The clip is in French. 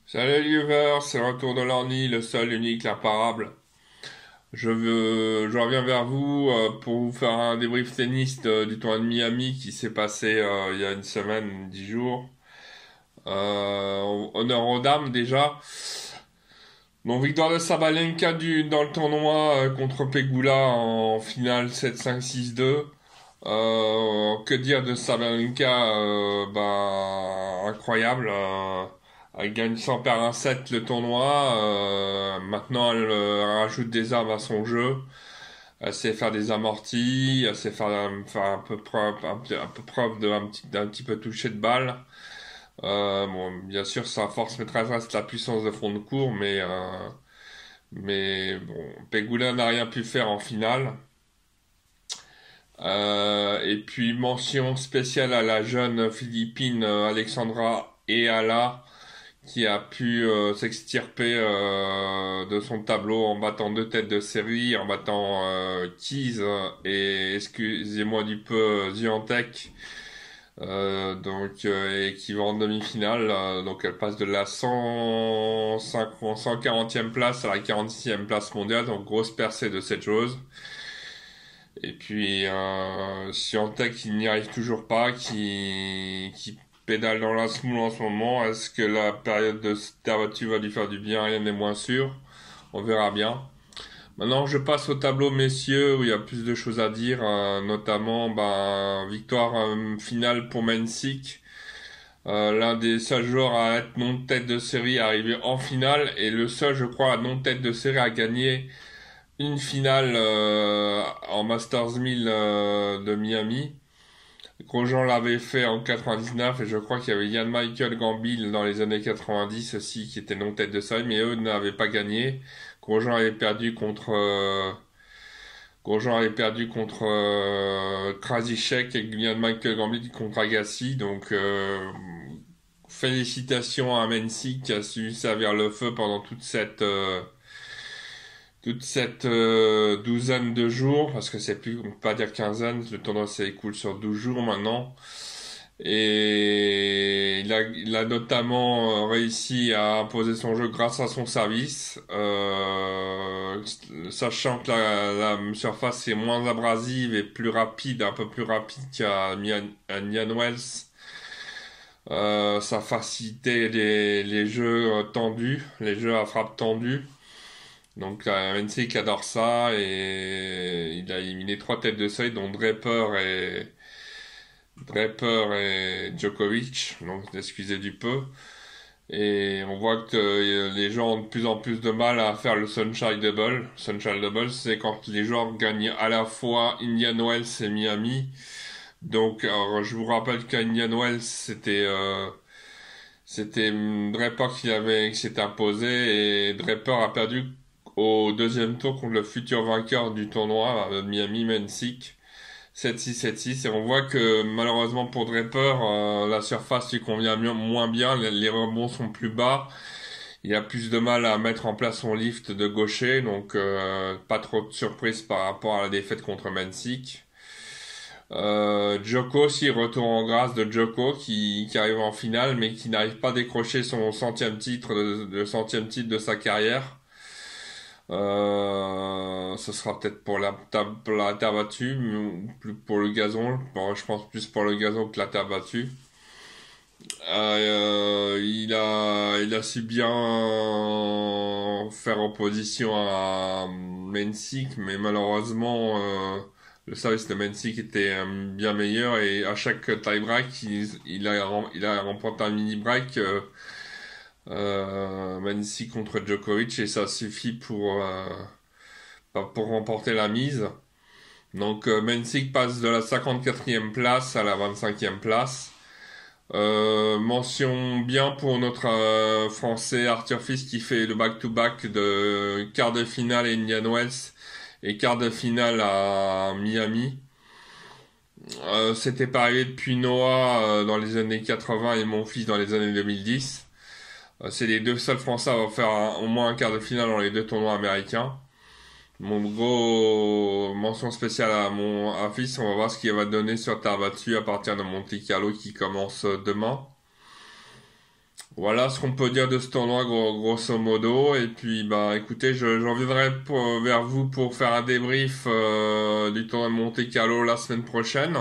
Salut les viewers, c'est le retour de l'orni, le seul, unique, l'imparable. Je reviens vers vous pour vous faire un débrief tennis du tournoi de Miami qui s'est passé il y a une semaine, 10 jours. Honneur aux dames déjà. Donc victoire de Sabalenka dans le tournoi contre Pegula en finale 7-5-6-2. Que dire de Sabalenka, incroyable. Elle gagne sans perdre un set le tournoi. Maintenant, elle rajoute des armes à son jeu. Elle sait faire des amortis. Elle sait faire un peu preuve, un peu preuve d'un petit peu toucher de balle. Bon, bien sûr, sa force maîtresse reste la puissance de fond de cours, mais bon, Pegula n'a rien pu faire en finale. Et puis mention spéciale à la jeune Philippine Alexandra Eala qui a pu s'extirper de son tableau en battant deux têtes de série, en battant Keys et excusez-moi du peu Zwiatek, et qui va en demi-finale. Donc elle passe de la 140e place à la 46e place mondiale, donc grosse percée de cette joueuse. Et puis Swiatek qui n'y arrive toujours pas, qui pédale dans la semoule en ce moment. Est-ce que la période de terre battue va lui faire du bien? Rien n'est moins sûr. On verra bien. Maintenant, je passe au tableau messieurs où il y a plus de choses à dire, notamment victoire finale pour Mensik, l'un des seuls joueurs à être non tête de série arrivé en finale et le seul, je crois, à non tête de série à gagner une finale en Masters 1000 de Miami. Grosjean l'avait fait en 99 et je crois qu'il y avait Ian Michael Gambill dans les années 90 aussi qui était non tête de série, mais eux n'avaient pas gagné. Grosjean avait perdu contre Krasicek et Ian Michael Gambill contre Agassi. Donc félicitations à Mensi qui a su servir le feu pendant toute cette douzaine de jours, parce que c'est plus, on peut pas dire quinzaine, le tournoi s'écoule sur 12 jours maintenant. Et il a notamment réussi à imposer son jeu grâce à son service, sachant que la surface est moins abrasive et plus rapide, un peu plus rapide qu'à Indian Wells. Ça facilitait les jeux tendus, les jeux à frappe tendue. Donc Mensik adore ça et il a éliminé trois têtes de série dont Draper et Djokovic, donc excusez du peu. Et on voit que les gens ont de plus en plus de mal à faire le Sunshine Double. Sunshine Double, c'est quand les joueurs gagnent à la fois Indian Wells et Miami. Donc alors, je vous rappelle qu'Indian Wells c'était Draper qui s'était imposé et Draper a perdu au deuxième tour contre le futur vainqueur du tournoi, Miami Mensik, 7-6, 7-6. Et on voit que malheureusement pour Draper, la surface lui convient moins bien, les rebonds sont plus bas. Il a plus de mal à mettre en place son lift de gaucher, donc pas trop de surprise par rapport à la défaite contre Mensik. Djoko aussi, retour en grâce de Djoko qui arrive en finale mais qui n'arrive pas à décrocher son centième titre, le centième titre de sa carrière. Ce sera peut-être pour la terre battue, ou plus pour le gazon. Bon, je pense plus pour le gazon que la terre battue. Il a su bien faire opposition à Mensik, mais malheureusement, le service de Mensik était bien meilleur et à chaque tie-break, il a remporté un mini-break. Mensik contre Djokovic et ça suffit pour remporter la mise. Donc Mensik passe de la 54e place à la 25e place. Mention bien pour notre français Arthur Fils qui fait le back-to-back de quart de finale à Indian Wells et quart de finale à Miami. C'était pas arrivé depuis Noah dans les années 80 et mon fils dans les années 2010. C'est les deux seuls Français à avoir fait au moins un quart de finale dans les deux tournois américains. Mon gros mention spéciale à mon fils, on va voir ce qu'il va donner sur terre battue à partir de Monte Carlo qui commence demain. Voilà ce qu'on peut dire de ce tournoi grosso modo. Et puis bah écoutez, je reviendrai vers vous pour faire un débrief du tournoi de Monte Carlo la semaine prochaine.